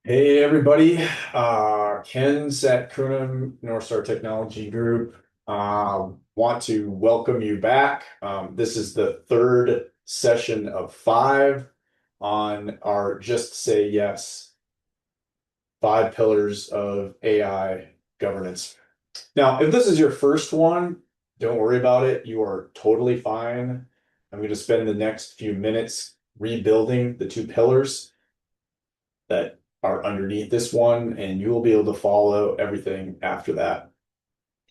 Hey everybody, Ken Satkunam, NorthStar Technology Group. Want to welcome you back. This is the third session of five on our Just Say Yes, five pillars of AI governance. Now, if this is your first one, don't worry about it. You are totally fine. I'm going to spend the next few minutes rebuilding the two pillars that are underneath this one, and you will be able to follow everything after that.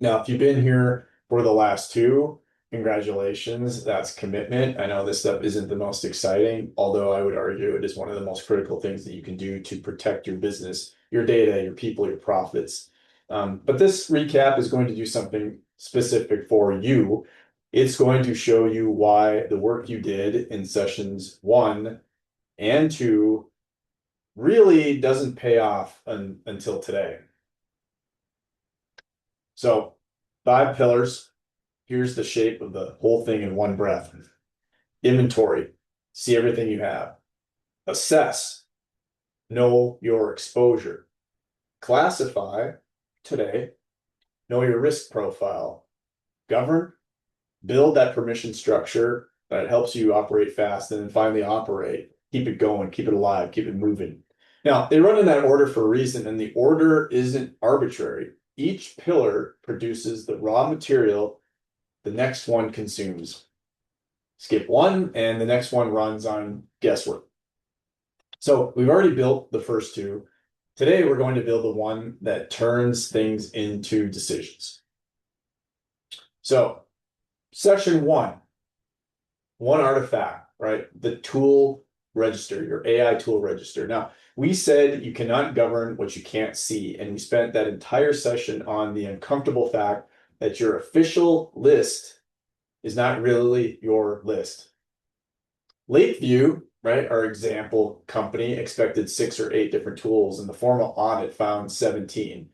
Now, if you've been here for the last two, congratulations. That's commitment. I know this stuff isn't the most exciting, although I would argue it is one of the most critical things that you can do to protect your business, your data, your people, your profits. But this recap is going to do something specific for you. It's going to show you why the work you did in sessions 1 and 2 really doesn't pay off until today. So, five pillars. Here's the shape of the whole thing in one breath. Inventory, see everything you have. Assess, know your exposure. Classify, today, know your risk profile. Govern, build that permission structure that helps you operate fast, and then finally operate. Keep it going, keep it alive, keep it moving. Now, they run in that order for a reason, and the order isn't arbitrary. Each pillar produces the raw material the next one consumes. Skip one, and the next one runs on guesswork. So we've already built the first two. Today, we're going to build the one that turns things into decisions. So, section one artifact, right? The tool register, your AI tool register. Now, we said you cannot govern what you can't see, and we spent that entire session on the uncomfortable fact that your official list is not really your list. Lakeview, right, our example company, expected 6 or 8 different tools, and the formal audit found 17.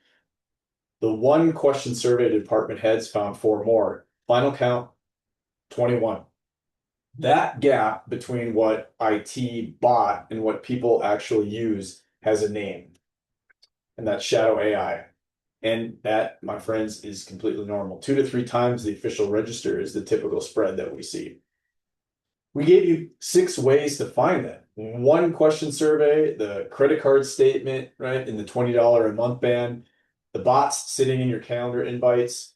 The one question survey department heads found 4 more. Final count, 21. That gap between what IT bought and what people actually use has a name, and that's shadow AI. And that, my friends, is completely normal. 2 to 3 times the official register is the typical spread that we see. We gave you 6 ways to find that. One question survey, the credit card statement, right, in the $20 a month band, the bots sitting in your calendar invites,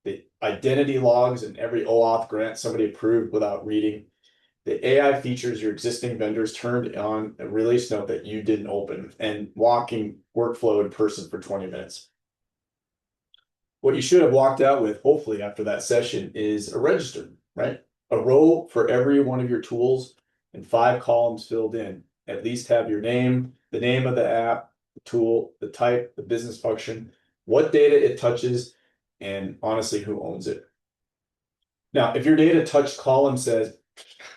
the identity logs in every OAuth grant somebody approved without reading, the AI features your existing vendors turned on a release note that you didn't open, and walking workflow in person for 20 minutes. What you should have walked out with, hopefully, after that session is a register, right? A row for every one of your tools and 5 columns filled in. At least have your name, the name of the app, the tool, the type, the business function, what data it touches, and honestly, who owns it. Now, if your data touched column says,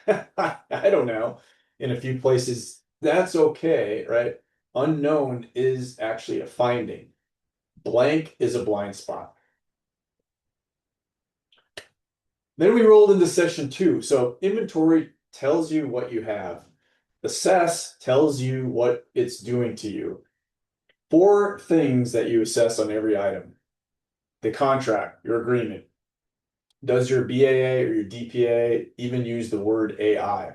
I don't know, in a few places, that's okay, right? Unknown is actually a finding. Blank is a blind spot. Then we rolled into session 2. So inventory tells you what you have. Assess tells you what it's doing to you. 4 things that you assess on every item. The contract, your agreement. Does your BAA or your DPA even use the word AI?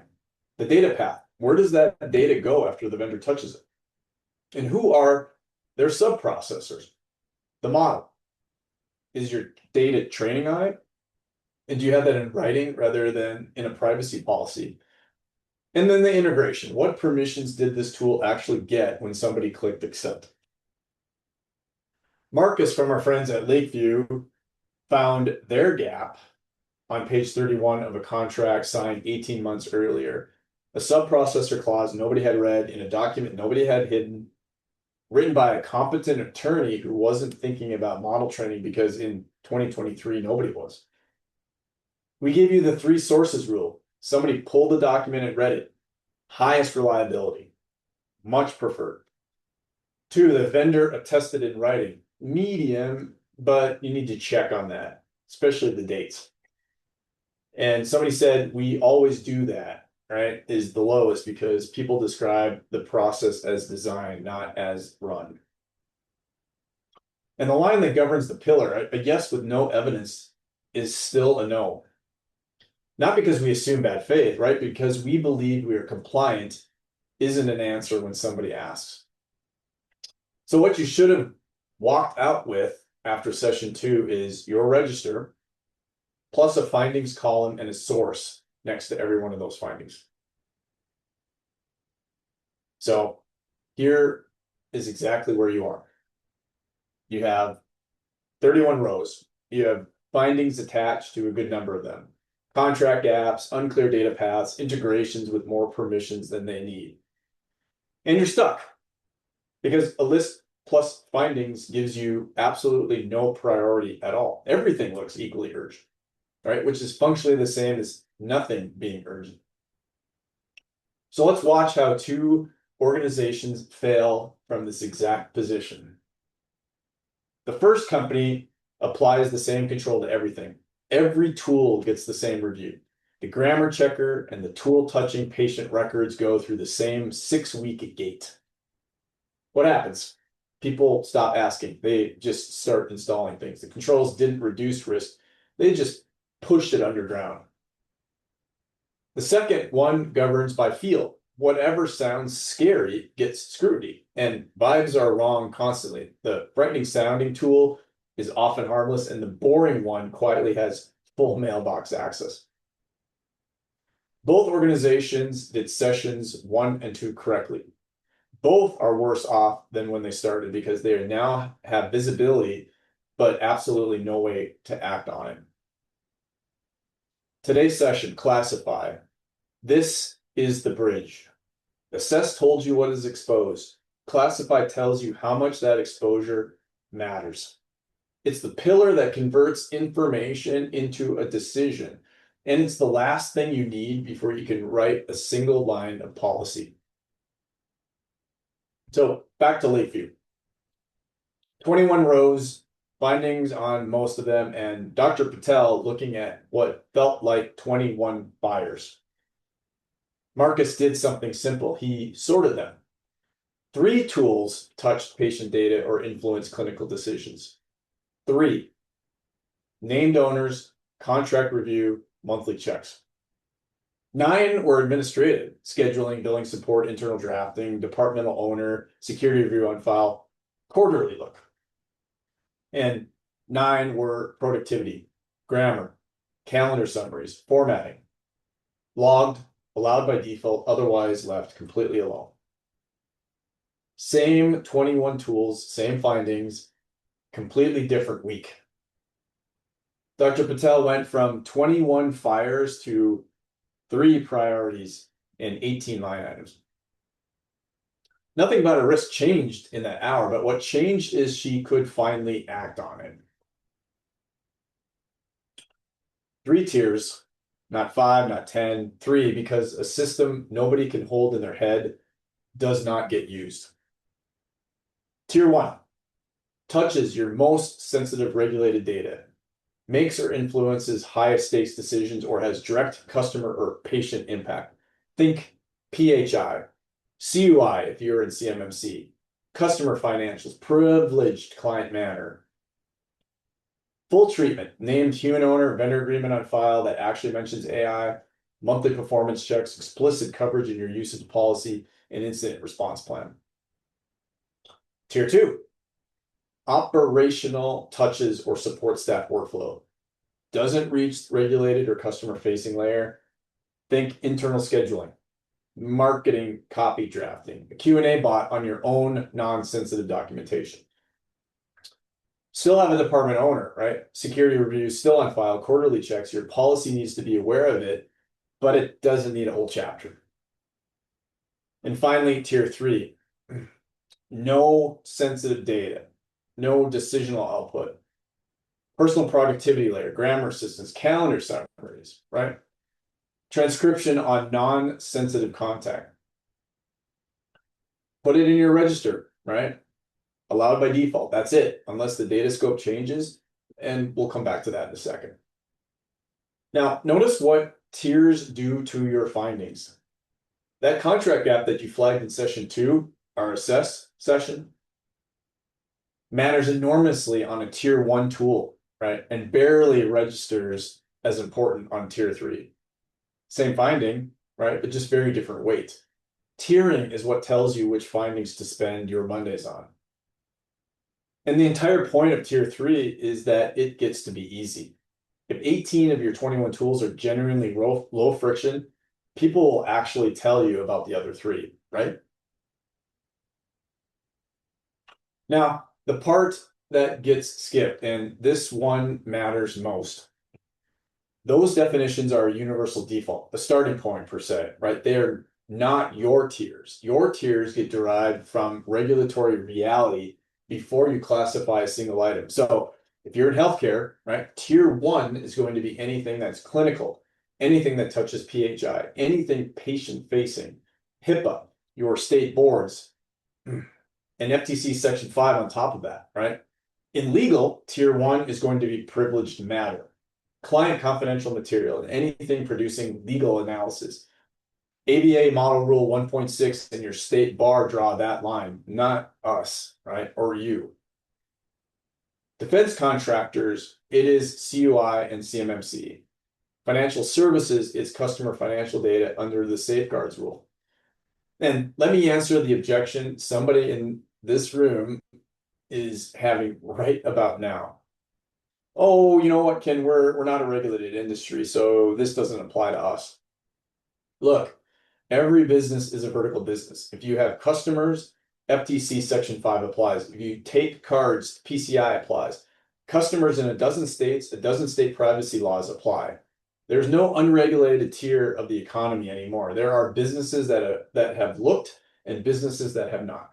The data path. Where does that data go after the vendor touches it? And who are their sub-processors? The model. Is your data training on it? And do you have that in writing rather than in a privacy policy? And then the integration. What permissions did this tool actually get when somebody clicked accept? Marcus from our friends at Lakeview found their gap on page 31 of a contract signed 18 months earlier. A sub-processor clause nobody had read in a document nobody had hidden, written by a competent attorney who wasn't thinking about model training because in 2023 nobody was. We gave you the 3 sources rule. Somebody pulled the document and read it. Highest reliability, much preferred. 2, the vendor attested in writing. Medium, but you need to check on that, especially the dates. And somebody said, we always do that. right, is the lowest because people describe the process as design, not as run. And the line that governs the pillar, a yes with no evidence, is still a no. Not because we assume bad faith, right? Because we believe we are compliant isn't an answer when somebody asks. So what you should have walked out with after session 2 is your register plus a findings column and a source next to every one of those findings. So here is exactly where you are. You have 31 rows. You have findings attached to a good number of them. Contract gaps, unclear data paths, integrations with more permissions than they need. And you're stuck because a list plus findings gives you absolutely no priority at all. Everything looks equally urgent, right? Which is functionally the same as nothing being urgent. So let's watch how 2 organizations fail from this exact position. The first company applies the same control to everything. Every tool gets the same review. The grammar checker and the tool touching patient records go through the same 6-week gate. What happens? People stop asking. They just start installing things. The controls didn't reduce risk. They just pushed it underground. The second one governs by feel. Whatever sounds scary gets scrutiny, and vibes are wrong constantly. The frightening sounding tool is often harmless, and the boring one quietly has full mailbox access. Both organizations did sessions 1 and 2 correctly. Both are worse off than when they started because they now have visibility, but absolutely no way to act on it. Today's session, classify. This is the bridge. Assess told you what is exposed. Classify tells you how much that exposure matters. It's the pillar that converts information into a decision. And it's the last thing you need before you can write a single line of policy. So back to Lakeview. 21 rows, findings on most of them, and Dr. Patel looking at what felt like 21 buyers. Marcus did something simple. He sorted them. 3 tools touched patient data or influenced clinical decisions. 3. Named owners, contract review, monthly checks. 9 were administrative, scheduling, billing support, internal drafting, departmental owner, security review on file, quarterly look. And 9 were productivity, grammar, calendar summaries, formatting, logged, allowed by default, otherwise left completely alone. Same 21 tools, same findings, completely different week. Dr. Patel went from 21 fires to 3 priorities and 18 line items. Nothing about her risk changed in that hour, but what changed is she could finally act on it. 3 tiers, not 5, not 10, 3, because a system nobody can hold in their head does not get used. Tier 1, touches your most sensitive regulated data, makes or influences highest stakes decisions, or has direct customer or patient impact. Think PHI, CUI if you're in CMMC, customer financials, privileged client manner. Full treatment, named human owner, vendor agreement on file that actually mentions AI, monthly performance checks, explicit coverage in your usage policy, and incident response plan. Tier 2, operational touches or support staff workflow. Doesn't reach regulated or customer facing layer. Think internal scheduling, marketing copy drafting, a Q&A bot on your own non-sensitive documentation. Still have a department owner, right? Security reviews still on file, quarterly checks. Your policy needs to be aware of it, but it doesn't need a whole chapter. And finally, tier 3, no sensitive data, no decisional output, personal productivity layer, grammar assistance, calendar summaries, right? Transcription on non-sensitive contact. Put it in your register, right? Allowed by default. That's it, unless the data scope changes, and we'll come back to that in a second. Now, notice what tiers due to your findings. That contract gap that you flagged in session 2, our assess session, matters enormously on a tier 1 tool, right? And barely registers as important on tier 3. Same finding, right? But just very different weight. Tiering is what tells you which findings to spend your Mondays on. And the entire point of tier 3 is that it gets to be easy. If 18 of your 21 tools are genuinely low friction, people will actually tell you about the other 3, right? Now, the part that gets skipped, and this one matters most. Those definitions are a universal default, a starting point per se, right? They are not your tiers. Your tiers get derived from regulatory reality before you classify a single item. So if you're in healthcare, right, tier 1 is going to be anything that's clinical, anything that touches PHI, anything patient-facing, HIPAA, your state boards, and FTC Section 5 on top of that, right? In legal, tier 1 is going to be privileged matter, client confidential material, and anything producing legal analysis. ABA Model Rule 1.6 and your state bar draw that line, not us, right? Or you. Defense contractors, it is CUI and CMMC. Financial services is customer financial data under the safeguards rule. And let me answer the objection somebody in this room is having right about now. Oh, you know what, Ken, we're not a regulated industry, so this doesn't apply to us. Look, every business is a vertical business. If you have customers, FTC Section 5 applies. If you take cards, PCI applies. Customers in a dozen states, a dozen state privacy laws apply. There's no unregulated tier of the economy anymore. There are businesses that have looked and businesses that have not.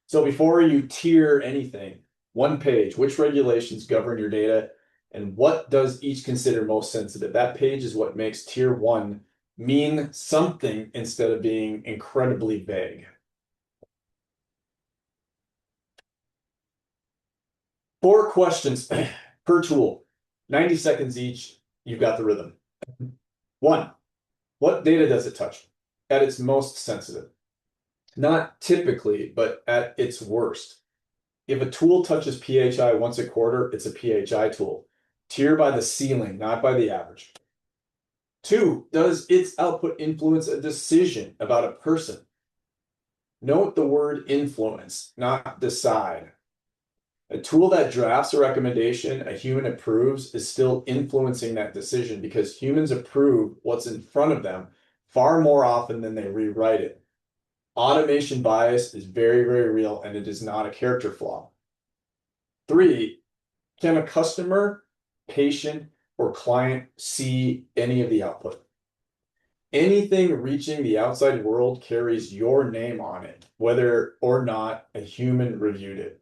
So before you tier anything, one page, which regulations govern your data and what does each consider most sensitive? That page is what makes tier 1 mean something instead of being incredibly vague. 4 questions per tool, 90 seconds each. You've got the rhythm. 1, what data does it touch at its most sensitive? Not typically, but at its worst. If a tool touches PHI once a quarter, it's a PHI tool. Tier by the ceiling, not by the average. 2, does its output influence a decision about a person? Note the word influence, not decide. A tool that drafts a recommendation a human approves is still influencing that decision because humans approve what's in front of them far more often than they rewrite it. Automation bias is very, very real, and it is not a character flaw. 3, can a customer, patient, or client see any of the output? Anything reaching the outside world carries your name on it, whether or not a human reviewed it.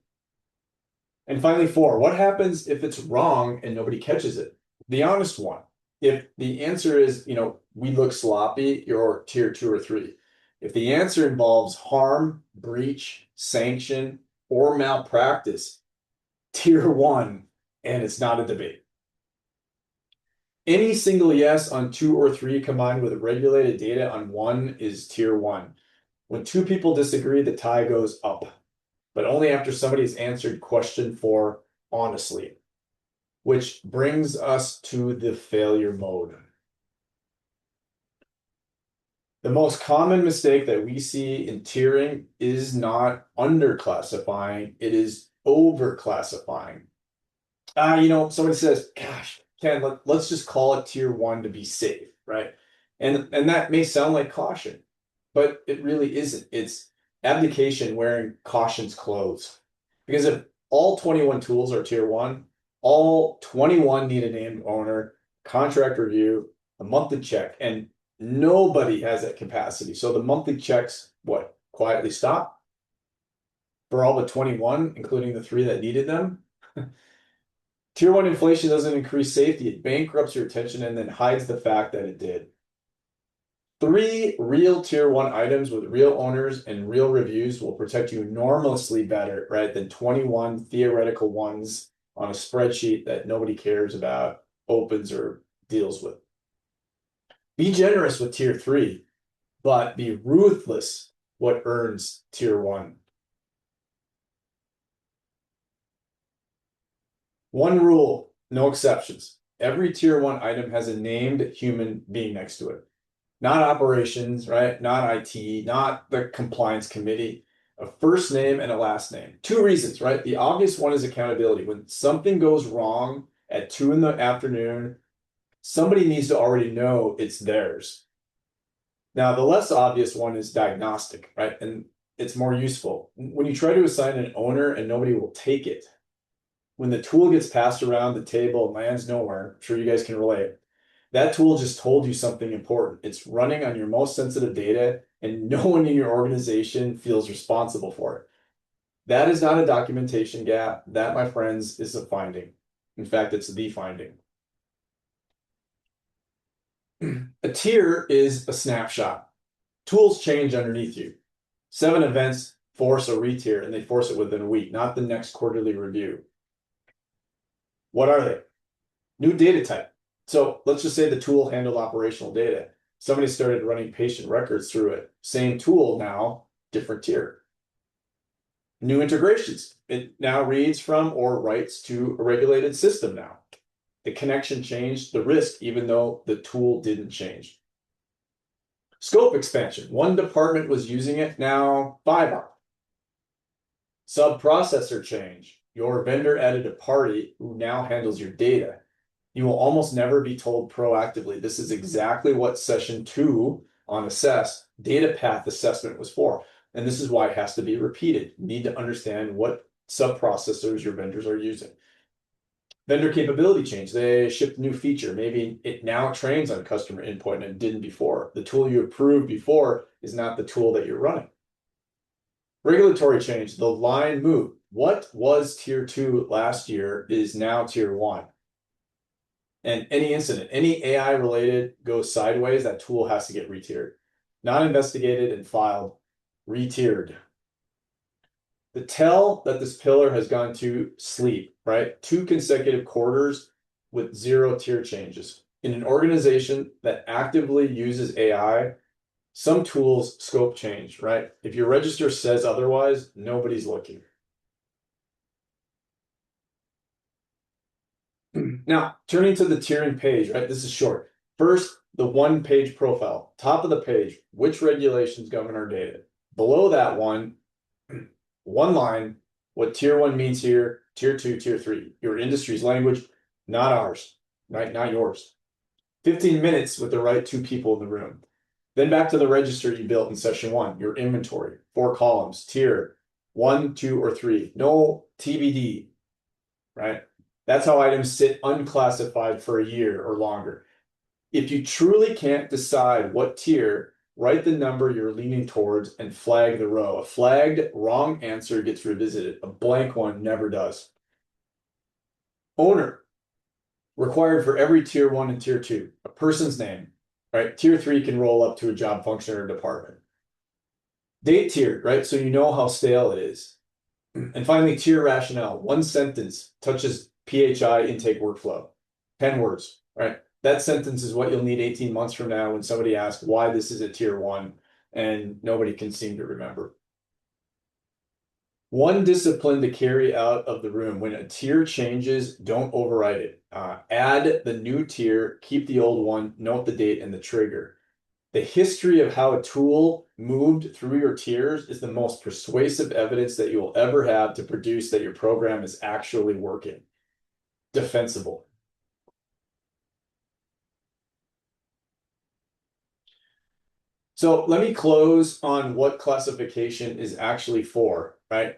And finally, 4, what happens if it's wrong and nobody catches it? The honest one. If the answer is, we look sloppy, you're tier 2 or 3. If the answer involves harm, breach, sanction, or malpractice, tier 1, and it's not a debate. Any single yes on 2 or 3 combined with regulated data on 1 is tier 1. When 2 people disagree, the tie goes up, but only after somebody has answered question 4 honestly, which brings us to the failure mode. The most common mistake that we see in tiering is not underclassifying, it is overclassifying. Somebody says, gosh, Ken, let's just call it tier 1 to be safe, right? And that may sound like caution, but it really isn't. It's abdication wearing caution's clothes. Because if all 21 tools are tier 1, all 21 need a named owner, contract review, a monthly check, and nobody has that capacity. So the monthly checks, quietly stop for all but 21, including the 3 that needed them. Tier 1 inflation doesn't increase safety. It bankrupts your attention and then hides the fact that it did. 3 real tier 1 items with real owners and real reviews will protect you enormously better, right, than 21 theoretical ones on a spreadsheet that nobody cares about, opens, or deals with. Be generous with tier 3, but be ruthless what earns tier 1. One rule, no exceptions. Every tier 1 item has a named human being next to it. Not operations, right? Not IT, not the compliance committee. A first name and a last name. 2 reasons, right? The obvious one is accountability. When something goes wrong at 2 in the afternoon, somebody needs to already know it's theirs. Now, the less obvious one is diagnostic, right? And it's more useful. When you try to assign an owner and nobody will take it, when the tool gets passed around the table and lands nowhere, I'm sure you guys can relate. That tool just told you something important. It's running on your most sensitive data, and no one in your organization feels responsible for it. That is not a documentation gap. That, my friends, is a finding. In fact, it's the finding. A tier is a snapshot. Tools change underneath you. 7 events force a retier, and they force it within a week, not the next quarterly review. What are they? New data type. So let's just say the tool handled operational data. Somebody started running patient records through it. Same tool now, different tier. New integrations. It now reads from or writes to a regulated system now. The connection changed the risk, even though the tool didn't change. Scope expansion. One department was using it, now 5 are. Sub-processor change. Your vendor added a party who now handles your data. You will almost never be told proactively. This is exactly what session 2 on assess, data path assessment was for. And this is why it has to be repeated. You need to understand what sub-processors your vendors are using. Vendor capability change. They shipped a new feature. Maybe it now trains on customer input and it didn't before. The tool you approved before is not the tool that you're running. Regulatory change. The line moved. What was tier 2 last year is now tier 1. And any incident, any AI related goes sideways, that tool has to get retiered. Not investigated and filed, retiered. The tell that this pillar has gone to sleep, right? 2 consecutive quarters with 0 tier changes. In an organization that actively uses AI, some tools scope change, right? If your register says otherwise, nobody's looking. Now, turning to the tiering page, right? This is short. First, the 1-page profile. Top of the page, which regulations govern our data? Below that one line, what tier 1 means here, tier 2, tier 3. Your industry's language, not ours, right? Not yours. 15 minutes with the right 2 people in the room. Then back to the register you built in session 1, your inventory, 4 columns, tier 1, 2, or 3. No TBD, right? That's how items sit unclassified for a year or longer. If you truly can't decide what tier, write the number you're leaning towards and flag the row. A flagged wrong answer gets revisited. A blank one never does. Owner, required for every tier 1 and tier 2. A person's name, right? Tier 3 can roll up to a job function or department. Date tiered, right? So you know how stale it is. And finally, tier rationale. 1 sentence touches PHI intake workflow. 10 words, right? That sentence is what you'll need 18 months from now when somebody asks why this is a tier 1 and nobody can seem to remember. 1 discipline to carry out of the room. When a tier changes, don't override it. Add the new tier, keep the old one, note the date and the trigger. The history of how a tool moved through your tiers is the most persuasive evidence that you will ever have to produce that your program is actually working. Defensible. So let me close on what classification is actually for, right?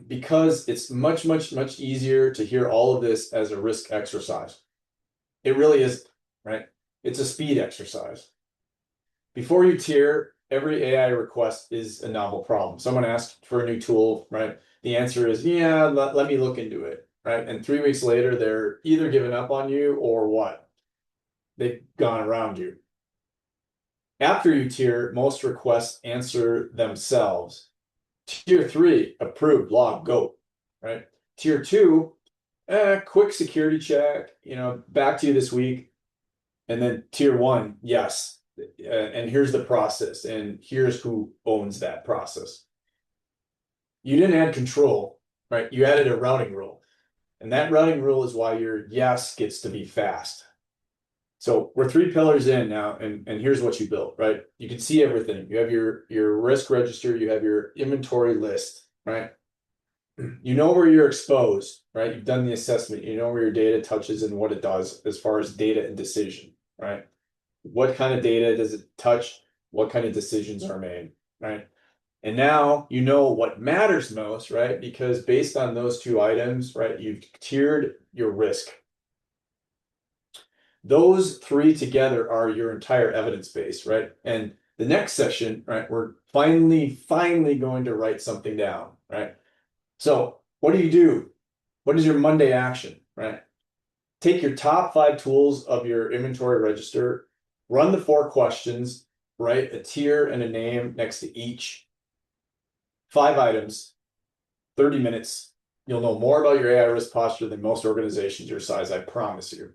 Because it's much, much, much easier to hear all of this as a risk exercise. It really is, right? It's a speed exercise. Before you tier, every AI request is a novel problem. Someone asked for a new tool, right? The answer is, yeah, let me look into it, right? And 3 weeks later, they're either giving up on you or what? They've gone around you. After you tier, most requests answer themselves. Tier 3, approved, log, go, right? Tier 2, quick security check, back to you this week. And then tier one, yes. And here's the process, and here's who owns that process. You didn't add control, right? You added a routing rule. And that routing rule is why your yes gets to be fast. So we're 3 pillars in now, and here's what you built, right? You can see everything. You have your risk register, you have your inventory list, right? You know where you're exposed, right? You've done the assessment, you know where your data touches and what it does as far as data and decision, right? What kind of data does it touch? What kind of decisions are made, right? And now you know what matters most, right? Because based on those 2 items, right, you've tiered your risk. Those 3 together are your entire evidence base, right? And the next session, right, we're finally going to write something down, right? So what do? What is your Monday action, right? Take your top 5 tools of your inventory register, run the 4 questions, write a tier and a name next to each. 5 items, 30 minutes. You'll know more about your AI risk posture than most organizations your size, I promise you.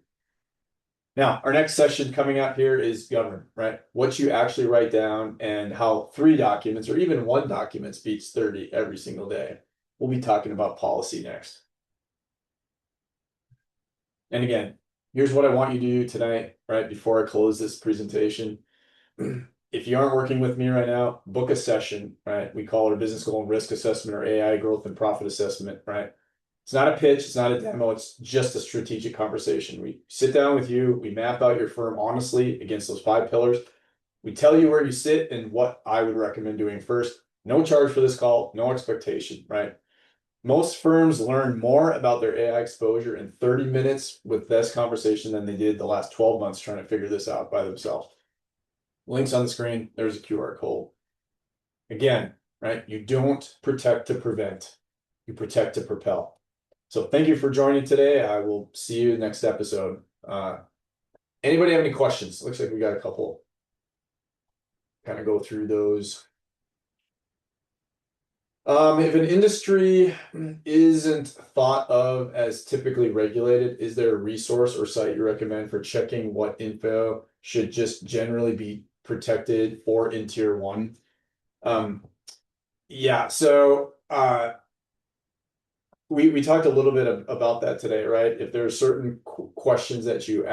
Now, our next session coming up here is govern, right? What you actually write down and how 3 documents or even 1 document beats 30 every single day. We'll be talking about policy next. And again, here's what I want you to do tonight, right? Before I close this presentation. If you aren't working with me right now, book a session, right? We call it a business goal and risk assessment or AI growth and profit assessment, right? It's not a pitch, it's not a demo, it's just a strategic conversation. We sit down with you, we map out your firm honestly against those 5 pillars. We tell you where you sit and what I would recommend doing first. No charge for this call, no expectation, right? Most firms learn more about their AI exposure in 30 minutes with this conversation than they did the last 12 months trying to figure this out by themselves. Links on the screen, there's a QR code. Again, right? You don't protect to prevent, you protect to propel. So thank you for joining today. I will see you next episode. Anybody have any questions? Looks like we got a couple. Kind of go through those. If an industry isn't thought of as typically regulated, is there a resource or site you recommend for checking what info should just generally be protected or in tier 1? Yeah, so we talked a little bit about that today, right? If there are certain questions that you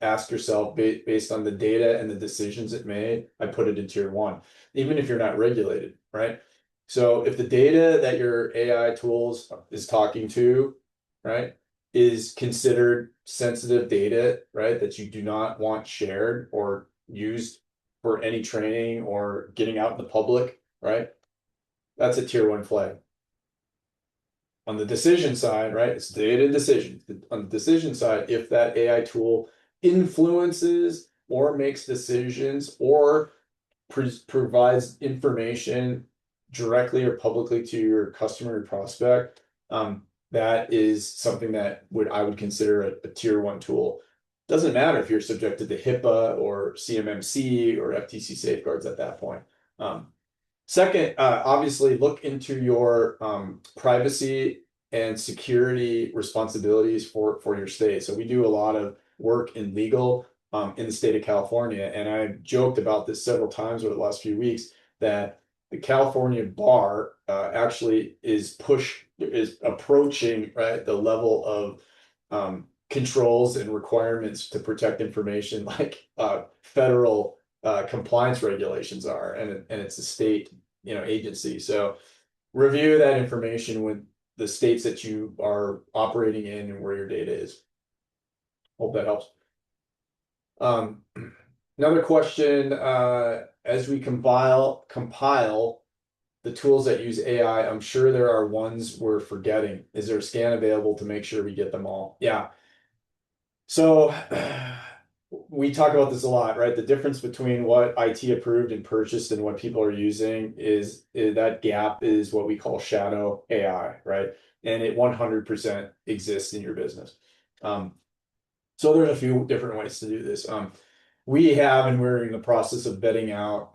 ask yourself based on the data and the decisions it made, I put it in tier 1, even if you're not regulated, right? So if the data that your AI tools is talking to, right, is considered sensitive data, right, that you do not want shared or used for any training or getting out in the public, right? That's a tier 1 flag. On the decision side, right, it's data decision. On the decision side, if that AI tool influences or makes decisions or provides information directly or publicly to your customer or prospect, that is something that I would consider a tier 1 tool. Doesn't matter if you're subjected to HIPAA or CMMC or FTC safeguards at that point. Second, obviously look into your privacy and security responsibilities for your state. So we do a lot of work in legal in the state of California, and I've joked about this several times over the last few weeks that the California bar actually is approaching, right, the level of controls and requirements to protect information like federal compliance regulations are, and it's a state, agency. So review that information with the states that you are operating in and where your data is. Hope that helps. Another question, as we compile the tools that use AI, I'm sure there are ones we're forgetting. Is there a scan available to make sure we get them all? Yeah. So we talk about this a lot, right? The difference between what IT approved and purchased and what people are using is that gap is what we call shadow AI, right? And it 100% exists in your business. So there's a few different ways to do this. We have, and we're in the process of vetting out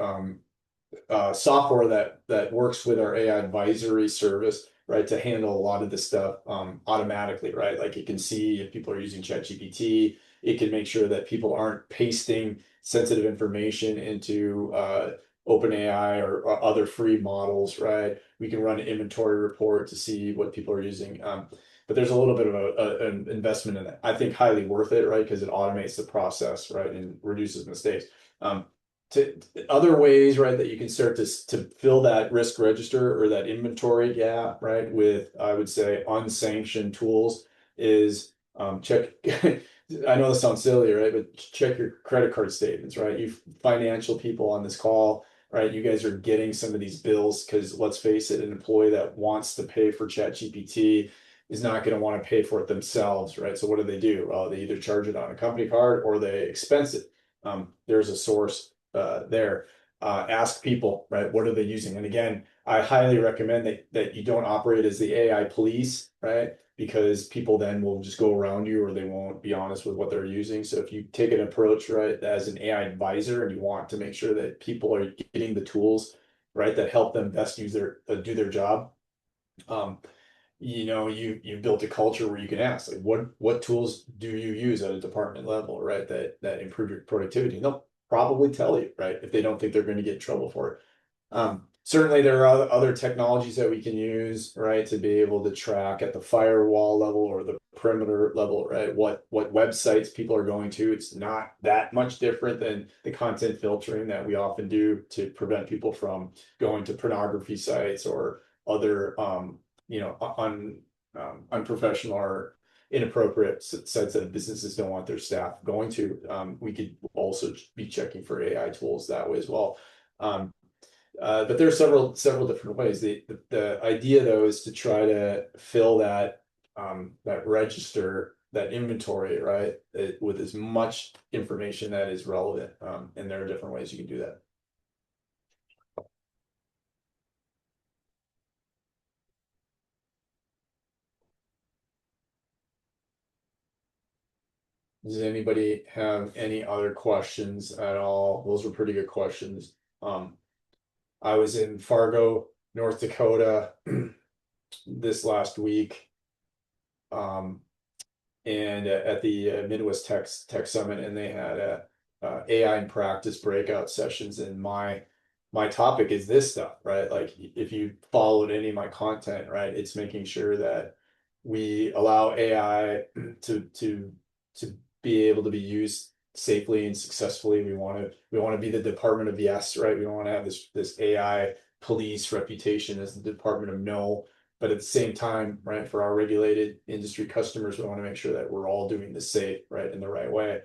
software that works with our AI advisory service, right, to handle a lot of this stuff automatically, right? Like it can see if people are using ChatGPT, it can make sure that people aren't pasting sensitive information into OpenAI or other free models, right? We can run an inventory report to see what people are using. But there's a little bit of an investment in that. I think highly worth it, right? Because it automates the process, right, and reduces mistakes. To other ways, right, that you can start to fill that risk register or that inventory gap, right, with I would say unsanctioned tools is check. I know this sounds silly, right, but check your credit card statements, right? You financial people on this call, right? You guys are getting some of these bills because let's face it, an employee that wants to pay for ChatGPT is not going to want to pay for it themselves, right? So what do? Well, they either charge it on a company card or they expense it. There's a source there. Ask people, right? What are they using? And again, I highly recommend that you don't operate as the AI police, right? Because people then will just go around you or they won't be honest with what they're using. So if you take an approach, right, as an AI advisor and you want to make sure that people are getting the tools, right, that help them best use their do their job, you built a culture where you can ask like what tools do you use at a department level, right, that improve your productivity. And they'll probably tell you, right, if they don't think they're going to get in trouble for it. Certainly there are other technologies that we can use, right, to be able to track at the firewall level or the perimeter level, right, what websites people are going to. It's not that much different than the content filtering that we often do to prevent people from going to pornography sites or other unprofessional or inappropriate sites that businesses don't want their staff going to. We could also be checking for AI tools that way as well. But there are several different ways. The idea though is to try to fill that register, that inventory, right, with as much information that is relevant. And there are different ways you can do that. Does anybody have any other questions at all? Those were pretty good questions. I was in Fargo, North Dakota this last week. And at the Midwest Tech Summit, and they had AI in practice breakout sessions. And my topic is this stuff, right? Like if you followed any of my content, right, it's making sure that we allow AI to be able to be used safely and successfully. We want to be the Department of Yes, right? We don't want to have this AI police reputation as the Department of No. But at the same time, right, for our regulated industry customers, we want to make sure that we're all doing this safe, right, in the right way.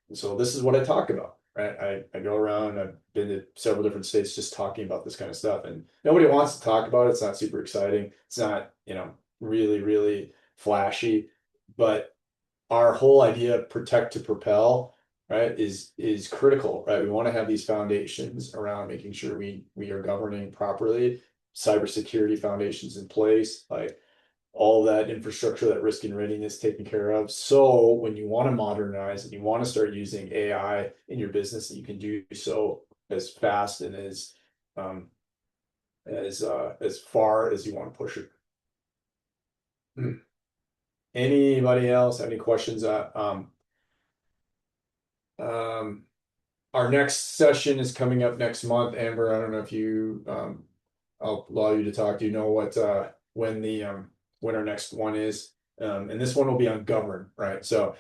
And so this is what I talk about, right? I go around, I've been to several different states just talking about this kind of stuff. And nobody wants to talk about it. It's not super exciting. It's not, really, really flashy. But our whole idea of protect to propel, right, is critical, right? We want to have these foundations around making sure we are governing properly, cybersecurity foundations in place, like all that infrastructure, that risk and readiness taken care of. So when you want to modernize and you want to start using AI in your business, you can do so as fast and as far as you want to push it. Anybody else have any questions? Our next session is coming up next month. Amber, I don't know if I'll allow you to talk. Do you know what when our next one is? And this one will be on govern, right? So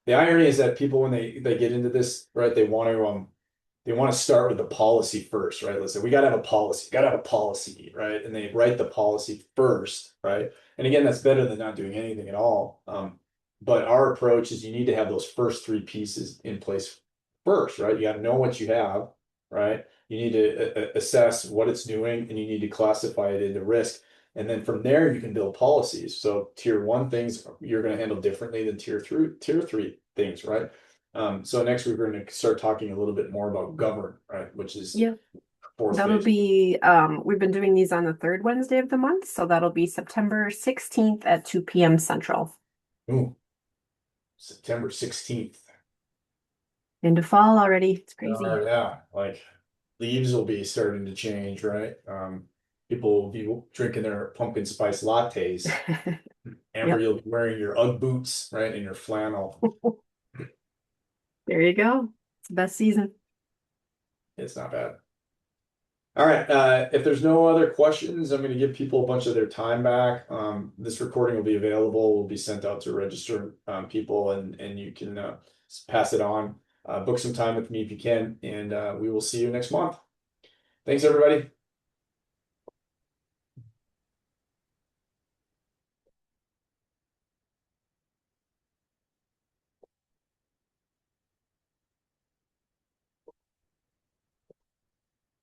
the irony is that people when they get into this, right, they want to start with the policy first, right? Let's say we got to have a policy, right? And they write the policy first, right? And again, that's better than not doing anything at all. But our approach is you need to have those first three pieces in place first, right? You got to know what you have, right? You need to assess what it's doing and you need to classify it into risk. And then from there, you can build policies. So tier one things you're going to handle differently than tier three things, right? So next we're going to start talking a little bit more about govern, right? Which is Yeah, fourth that'll phase. be we've been doing these on the third Wednesday of the month, so that'll be September 16th at 2 p.m. Central. Ooh, September 16th. Into fall already. It's crazy. Yeah, like leaves will be starting to change, right? People will be drinking their pumpkin spice lattes. Amber, Yep. you'll be wearing your Ugg boots, right, and your flannel. There you go. It's the best season. It's not bad. All right, if there's no other questions, I'm gonna give people a bunch of their time back. This recording will be available, will be sent out to register people and you can pass it on. Book some time with me if you can, and we will see you next month. Thanks, everybody.